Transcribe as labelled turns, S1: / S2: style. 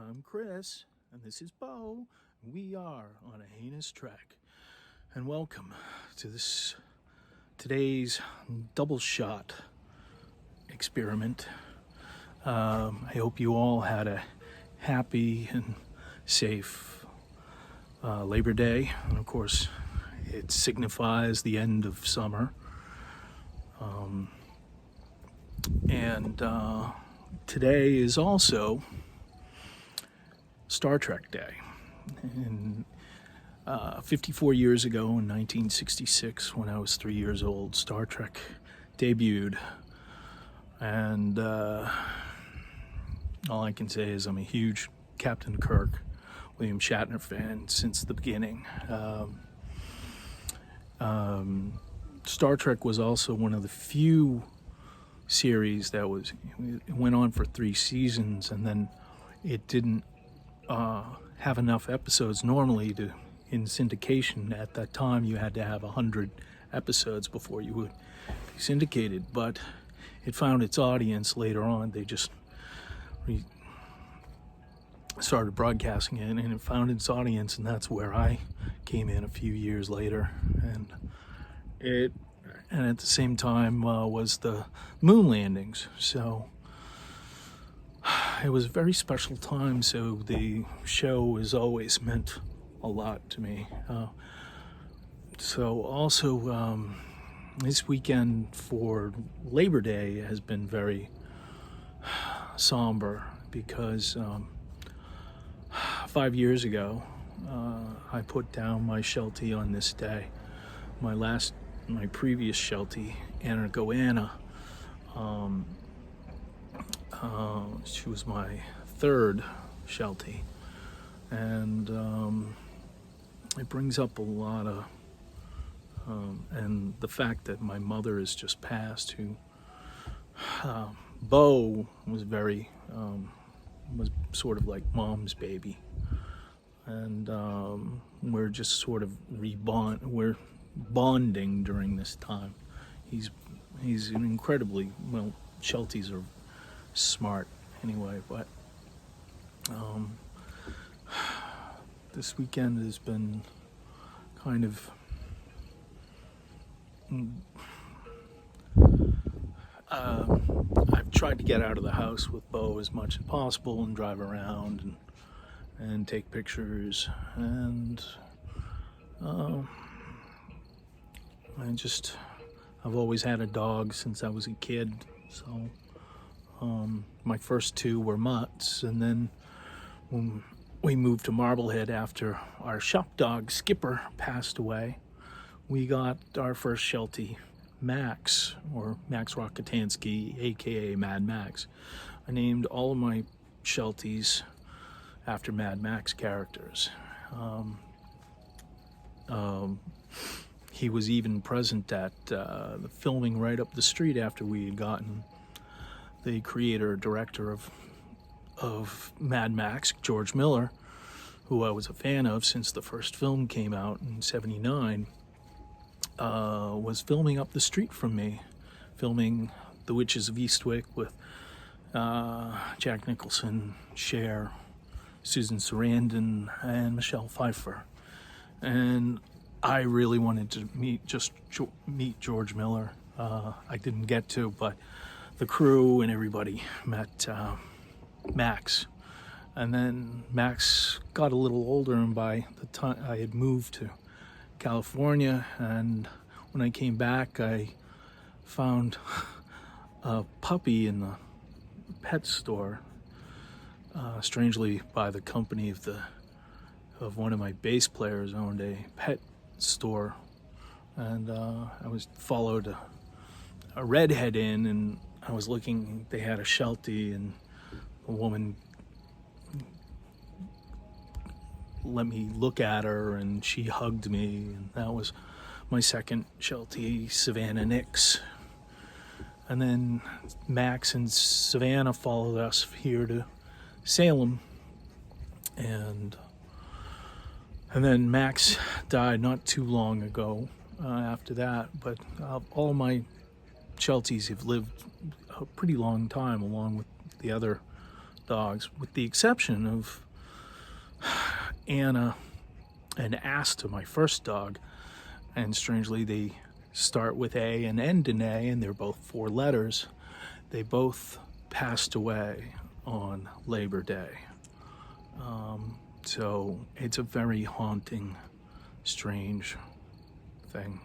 S1: I'm Chris, and this is Beau. We are on a heinous track. And welcome to today's double shot experiment. I hope you all had a happy and safe Labor Day. And of course, it signifies the end of summer. And today is also Star Trek Day. And 54 years ago in 1966, when I was 3 years old, Star Trek debuted. And all I can say is I'm a huge Captain Kirk, William Shatner fan since the beginning. Star Trek was also one of the few series that went on for 3 seasons, and then it didn't have enough episodes. Normally, in syndication at that time, you had to have 100 episodes before you would be syndicated, but it found its audience later on. They just started broadcasting it, and it found its audience, and that's where I came in a few years later. And at the same time was the moon landings. So it was a very special time, so the show has always meant a lot to me. So also this weekend for Labor Day has been very somber because 5 years ago I put down my Sheltie on this day. My previous Sheltie, Anna Goanna, she was my third Sheltie, and it brings up a lot of, and the fact that my mother has just passed, who, Beau was was sort of like mom's baby, and we're just sort of we're bonding during this time. He's an incredibly, well, Shelties are smart anyway, but this weekend has been kind of I've tried to get out of the house with Beau as much as possible and drive around and take pictures, and I've always had a dog since I was a kid, so my first 2 were mutts, and then when we moved to Marblehead after our shop dog Skipper passed away, we got our first Sheltie, Max, or Max Rockatansky, aka Mad Max. I named all of my Shelties after Mad Max characters. He was even present at the filming right up the street after we had gotten the director of Mad Max, George Miller, who I was a fan of since the first film came out in '79, was filming up the street from me, filming The Witches of Eastwick with Jack Nicholson, Cher, Susan Sarandon, and Michelle Pfeiffer. And I really wanted to meet George Miller. I didn't get to, but the crew and everybody met Max. And then Max got a little older, and by the time I had moved to California, and when I came back, I found a puppy in the pet store, strangely by the company of one of my bass players owned a pet store, and I followed a redhead in, and I was looking. They had a Sheltie, and a woman let me look at her, and she hugged me, and that was my second Sheltie, Savannah Nix. And then Max and Savannah followed us here to Salem, and then Max died not too long ago after that, but all my Shelties have lived a pretty long time, along with the other dogs, with the exception of Anna and Asta, my first dog. And strangely, they start with A and end in A, and they're both 4 letters. They both passed away on Labor Day. So it's a very haunting, strange thing.